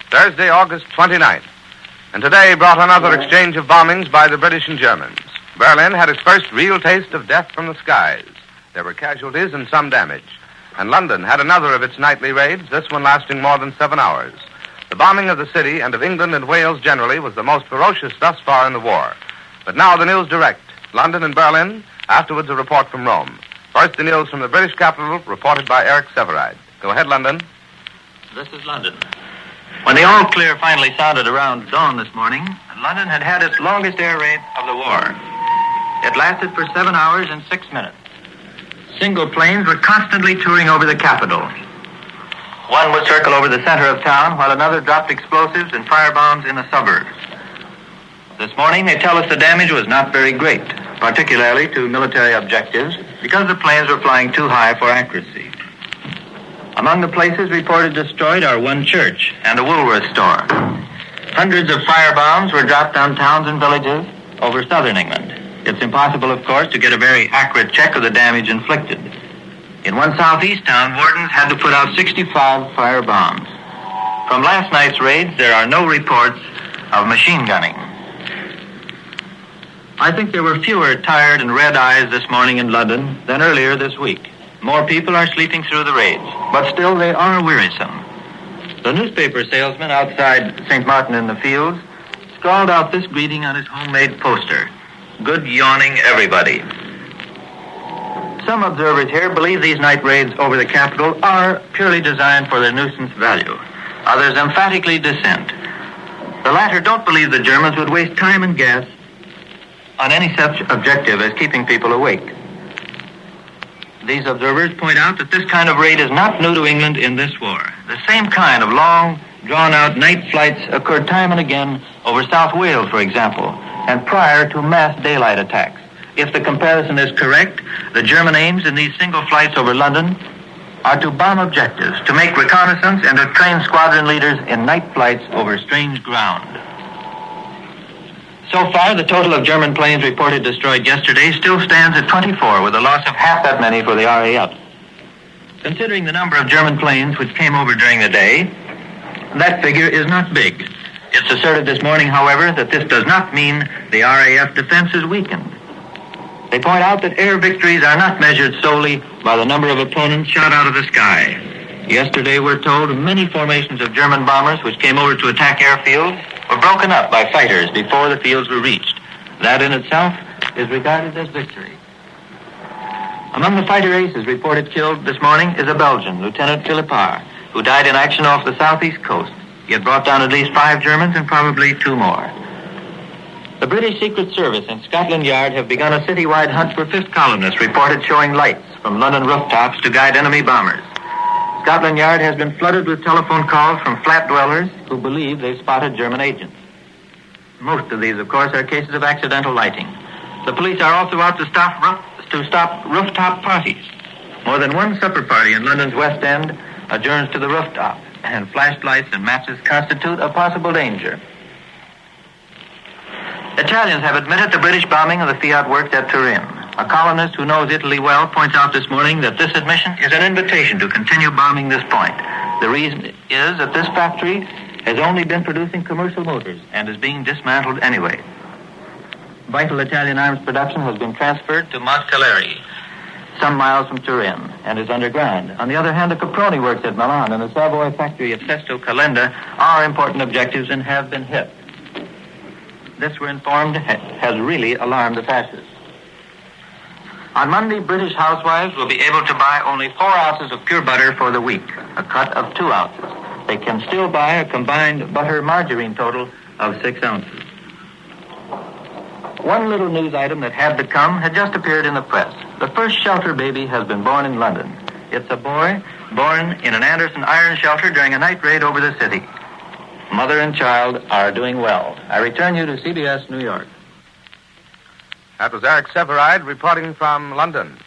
Thursday, August 29th. And today brought another exchange of bombings by the British and Germans. Berlin had its first real taste of death from the skies. There were casualties and some damage. And London had another of its nightly raids, this one lasting more than 7 hours. The bombing of the city and of England and Wales generally was the most ferocious thus far in the war. But now the news direct. London and Berlin, afterwards a report from Rome. First, the news from the British capital, reported by Eric Severide. Go ahead, London. This is London. When the all-clear finally sounded around dawn this morning, London had had its longest air raid of the war. It lasted for 7 hours and 6 minutes. Single planes were constantly touring over the capital. One would circle over the center of town, while another dropped explosives and firebombs in the suburbs. This morning, they tell us the damage was not very great, particularly to military objectives, because the planes were flying too high for accuracy. Among the places reported destroyed are one church and a Woolworth store. Hundreds of firebombs were dropped on towns and villages over southern England. It's impossible, of course, to get a very accurate check of the damage inflicted. In one southeast town, wardens had to put out 65 firebombs. From last night's raids, there are no reports of machine gunning. I think there were fewer tired and red eyes this morning in London than earlier this week. More people are sleeping through the raids, but still they are wearisome. The newspaper salesman outside St. Martin in the Fields scrawled out this greeting on his homemade poster: "Good yawning, everybody." Some observers here believe these night raids over the capital are purely designed for their nuisance value. Others emphatically dissent. The latter don't believe the Germans would waste time and gas on any such objective as keeping people awake. These observers point out that this kind of raid is not new to England in this war. The same kind of long, drawn-out night flights occurred time and again over South Wales, for example, and prior to mass daylight attacks. If the comparison is correct, the German aims in these single flights over London are to bomb objectives, to make reconnaissance, and to train squadron leaders in night flights over strange ground. So far, the total of German planes reported destroyed yesterday still stands at 24, with a loss of half that many for the RAF. Considering the number of German planes which came over during the day, that figure is not big. It's asserted this morning, however, that this does not mean the RAF defense is weakened. They point out that air victories are not measured solely by the number of opponents shot out of the sky. Yesterday, we're told, many formations of German bombers which came over to attack airfields were broken up by fighters before the fields were reached. That in itself is regarded as victory. Among the fighter aces reported killed this morning is a Belgian, Lieutenant Philippard, who died in action off the southeast coast. He had brought down at least 5 Germans and probably 2 more. The British Secret Service and Scotland Yard have begun a citywide hunt for fifth columnists reported showing lights from London rooftops to guide enemy bombers. Scotland Yard has been flooded with telephone calls from flat dwellers who believe they've spotted German agents. Most of these, of course, are cases of accidental lighting. The police are also out to stop rooftop parties. More than one supper party in London's West End adjourns to the rooftop, and flashlights and matches constitute a possible danger. Italians have admitted the British bombing of the Fiat works at Turin. A columnist who knows Italy well points out this morning that this admission is an invitation to continue bombing this point. The reason is that this factory has only been producing commercial motors and is being dismantled anyway. Vital Italian arms production has been transferred to Monteleri, some miles from Turin, and is underground. On the other hand, the Caproni works at Milan and the Savoy factory at Sesto Calenda are important objectives and have been hit. This, we're informed, has really alarmed the fascists. On Monday, British housewives will be able to buy only 4 ounces of pure butter for the week, a cut of 2 ounces. They can still buy a combined butter-margarine total of 6 ounces. One little news item that had to come had just appeared in the press. The first shelter baby has been born in London. It's a boy born in an Anderson iron shelter during a night raid over the city. Mother and child are doing well. I return you to CBS, New York. That was Eric Severide reporting from London.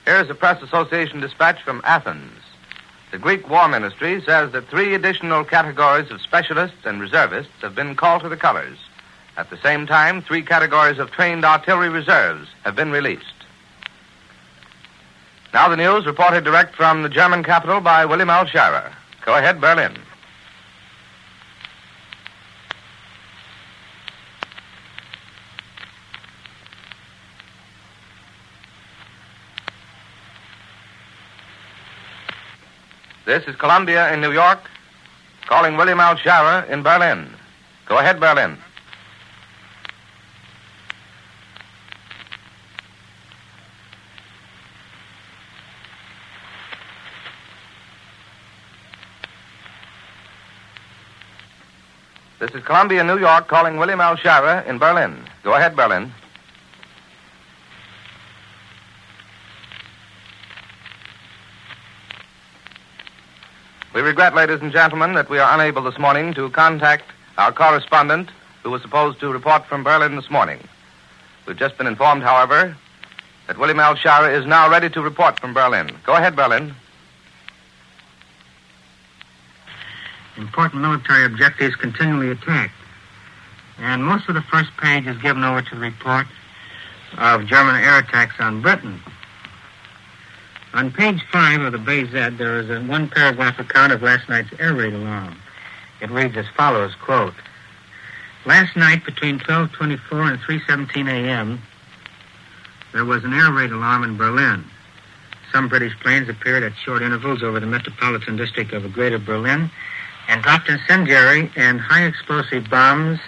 Here's a Press Association dispatch from Athens. The Greek War Ministry says that 3 additional categories of specialists and reservists have been called to the colors. At the same time, 3 categories of trained artillery reserves have been released. Now the news reported direct from the German capital by William L. Shirer. Go ahead, Berlin. This is Columbia in New York, calling William L. Sharer in Berlin. Go ahead, Berlin. This is Columbia, New York, calling William L. Sharer in Berlin. Go ahead, Berlin. We regret, ladies and gentlemen, that we are unable this morning to contact our correspondent who was supposed to report from Berlin this morning. We've just been informed, however, that William L. Sharer is now ready to report from Berlin. Go ahead, Berlin. Important military objectives continually attacked. And most of the first page is given over to the report of German air attacks on Britain. On page 5 of the Bay Z, there is a one-paragraph account of last night's air raid alarm. It reads as follows, quote, "Last night between 12:24 and 3:17 a.m., there was an air raid alarm in Berlin. Some British planes appeared at short intervals over the metropolitan district of Greater Berlin and dropped incendiary and high-explosive bombs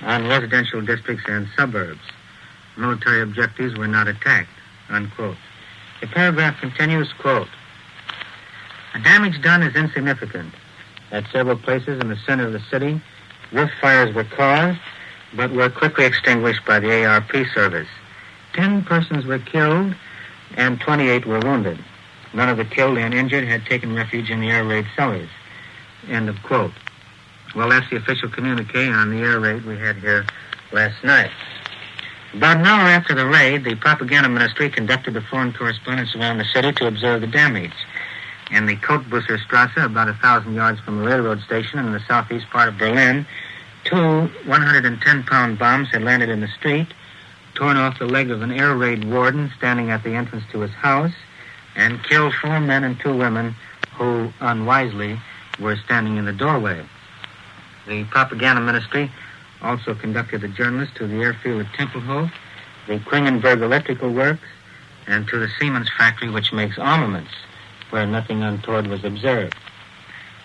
on residential districts and suburbs. Military objectives were not attacked," unquote. The paragraph continues, quote, "The damage done is insignificant. At several places in the center of the city, roof fires were caused, but were quickly extinguished by the ARP service. 10 persons were killed and 28 were wounded. None of the killed and injured had taken refuge in the air raid cellars," end of quote. Well, that's the official communique on the air raid we had here last night. About an hour after the raid, the propaganda ministry conducted a foreign correspondence around the city to observe the damage. In the Kotbusser Strasse, about 1,000 yards from the railroad station in the southeast part of Berlin, 2 110-pound bombs had landed in the street, torn off the leg of an air raid warden standing at the entrance to his house, and killed 4 men and 2 women who, unwisely, were standing in the doorway. The propaganda ministry also conducted the journalists to the airfield at Tempelhof, the Klingenberg Electrical Works, and to the Siemens factory which makes armaments, where nothing untoward was observed.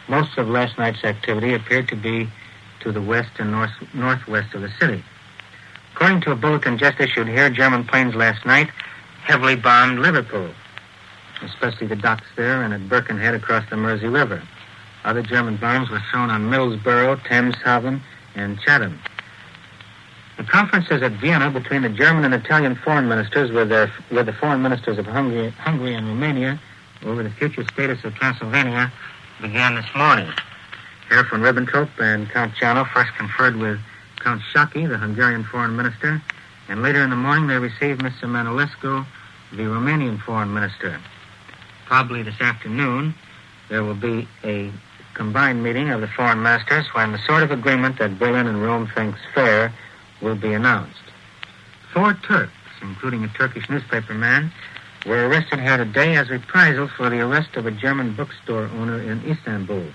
Most of last night's activity appeared to be to the west and northwest of the city. According to a bulletin just issued here, German planes last night heavily bombed Liverpool, especially the docks there and at Birkenhead across the Mersey River. Other German bombs were thrown on Middlesbrough, Thameshaven, and Chatham. The conferences at Vienna between the German and Italian foreign ministers with the foreign ministers of Hungary and Romania over the future status of Transylvania began this morning. Herr von Ribbentrop and Count Ciano first conferred with Count Shaki, the Hungarian foreign minister, and later in the morning they received Mr. Manolescu, the Romanian foreign minister. Probably this afternoon there will be a combined meeting of the foreign ministers when the sort of agreement that Berlin and Rome thinks fair will be announced. 4 Turks, including a Turkish newspaper man, were arrested here today as reprisal for the arrest of a German bookstore owner in Istanbul.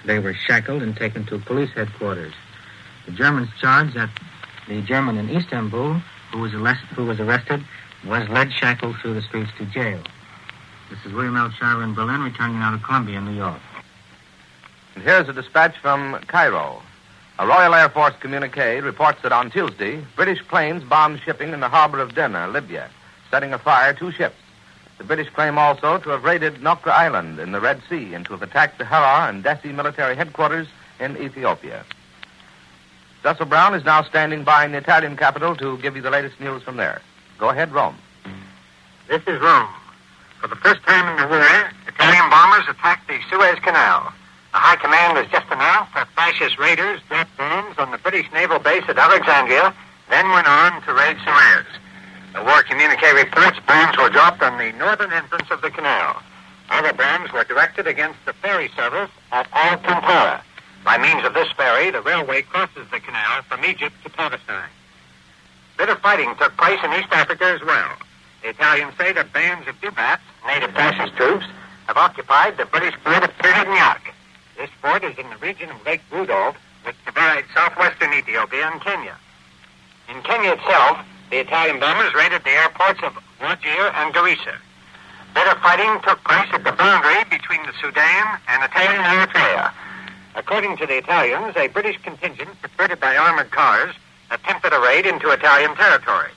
They were shackled and taken to police headquarters. The Germans charged that the German in Istanbul who was arrested was led shackled through the streets to jail. This is William L. Sharer in Berlin, returning now to Columbia, New York. And here's a dispatch from Cairo. A Royal Air Force communique reports that on Tuesday, British planes bombed shipping in the harbor of Derna, Libya, setting afire 2 ships. The British claim also to have raided Nokra Island in the Red Sea and to have attacked the Harar and Dessie military headquarters in Ethiopia. Cecil Brown is now standing by in the Italian capital to give you the latest news from there. Go ahead, Rome. This is Rome. For the first time in the war, Italian bombers attacked the Suez Canal. The High Command has just announced that fascist raiders dropped bombs on the British naval base at Alexandria, then went on to raid Suez. The war communique reports bombs were dropped on the northern entrance of the canal. Other bombs were directed against the ferry service at Alcantara. By means of this ferry, the railway crosses the canal from Egypt to Palestine. Bitter fighting took place in East Africa as well. The Italians say that bands of Dubats, native fascist troops, have occupied the British fort of Perignac. This fort is in the region of Lake Rudolph, which divides southwestern Ethiopia and Kenya. In Kenya itself, the Italian bombers raided the airports of Wajir and Garissa. Bitter fighting took place at the boundary between the Sudan and Italian Eritrea. According to the Italians, a British contingent, supported by armored cars, attempted a raid into Italian territory.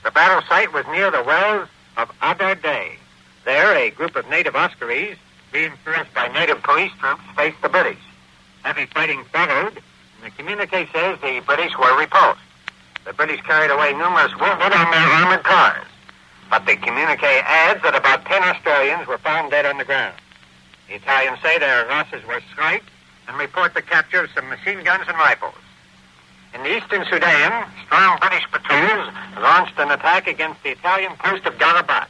The battle site was near the wells of Adardé. There, a group of native Oscaries, reinforced by native police troops, faced the British. Heavy fighting followed, and the communique says the British were repulsed. The British carried away numerous wounded on their armored cars. But the communique adds that about 10 Australians were found dead on the ground. The Italians say their losses were slight and report the capture of some machine guns and rifles. In the eastern Sudan, strong British patrols launched an attack against the Italian post of Garabat.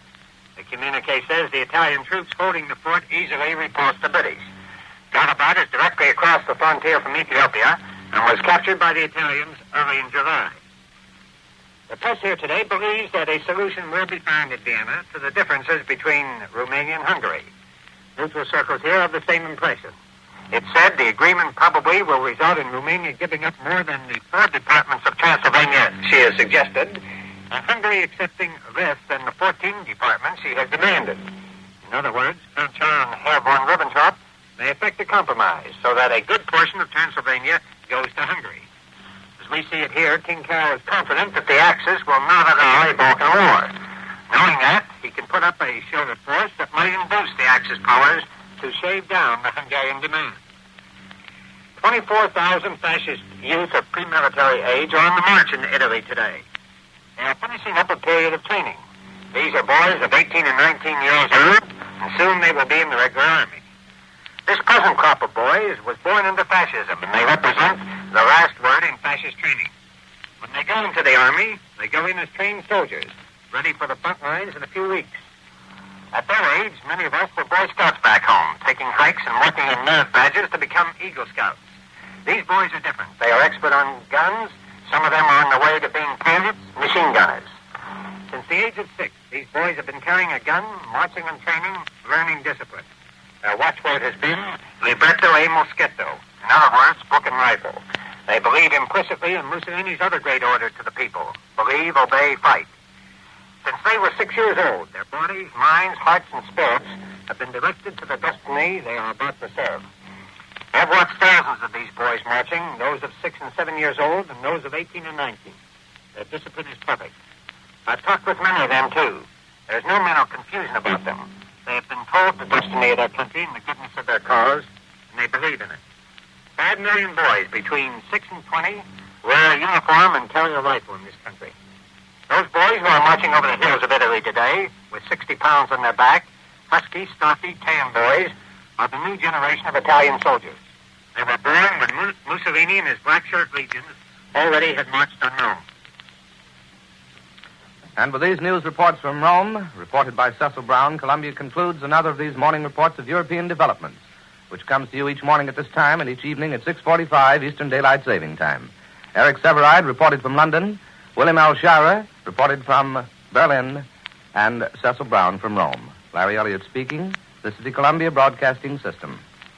The communique says the Italian troops holding the fort easily repulsed the British. Garabat is directly across the frontier from Ethiopia and was captured by the Italians early in July. The press here today believes that a solution will be found at Vienna to the differences between Romania and Hungary. Neutral circles here have the same impression. It's said the agreement probably will result in Romania giving up more than the 4 departments of Transylvania she has suggested, and Hungary accepting less than the 14 departments she has demanded. In other words, Count John Herr von Ribbentrop may effect a compromise so that a good portion of Transylvania goes to Hungary. As we see it here, King Carol is confident that the Axis will not allow a Balkan war. Knowing that, he can put up a show of force that might induce the Axis powers to shave down the Hungarian demand. 24,000 fascist youth of pre-military age are on the march in Italy today. They are finishing up a period of training. These are boys of 18 and 19 years old, and soon they will be in the regular army. This present crop of boys was born into fascism, and they represent the last word in fascist training. When they go into the army, they go in as trained soldiers, ready for the front lines in a few weeks. At their age, many of us were Boy Scouts back home, taking hikes and working in nerve badges to become Eagle Scouts. These boys are different. They are expert on guns. Some of them are on the way to being pilots, machine gunners. Since the age of 6, these boys have been carrying a gun, marching and training, learning discipline. Their watchword has been Liberto e Moschetto. In other words, book and rifle. They believe implicitly in Mussolini's other great order to the people. Believe, obey, fight. Since they were 6 years old, their bodies, minds, hearts, and spirits have been directed to the destiny they are about to serve. I've watched thousands of these boys marching, those of 6 and 7 years old and those of 18 and 19. Their discipline is perfect. I've talked with many of them, too. There's no mental confusion about them. They have been told the destiny of their country and the goodness of their cause, and they believe in it. 5 million boys between 6 and 20 wear a uniform and carry a rifle in this country. Those boys who are marching over the hills of Italy today, with 60 pounds on their back, husky, stocky, tan boys, are the new generation of Italian soldiers. They were born when Mussolini and his Black Shirt legions already had marched on Rome. And with these news reports from Rome, reported by Cecil Brown, Columbia concludes another of these morning reports of European developments, which comes to you each morning at this time and each evening at 6:45 Eastern Daylight Saving Time. Eric Severide reported from London, William L. Schara reported from Berlin, and Cecil Brown from Rome. Larry Elliott speaking. This is the Columbia Broadcasting System.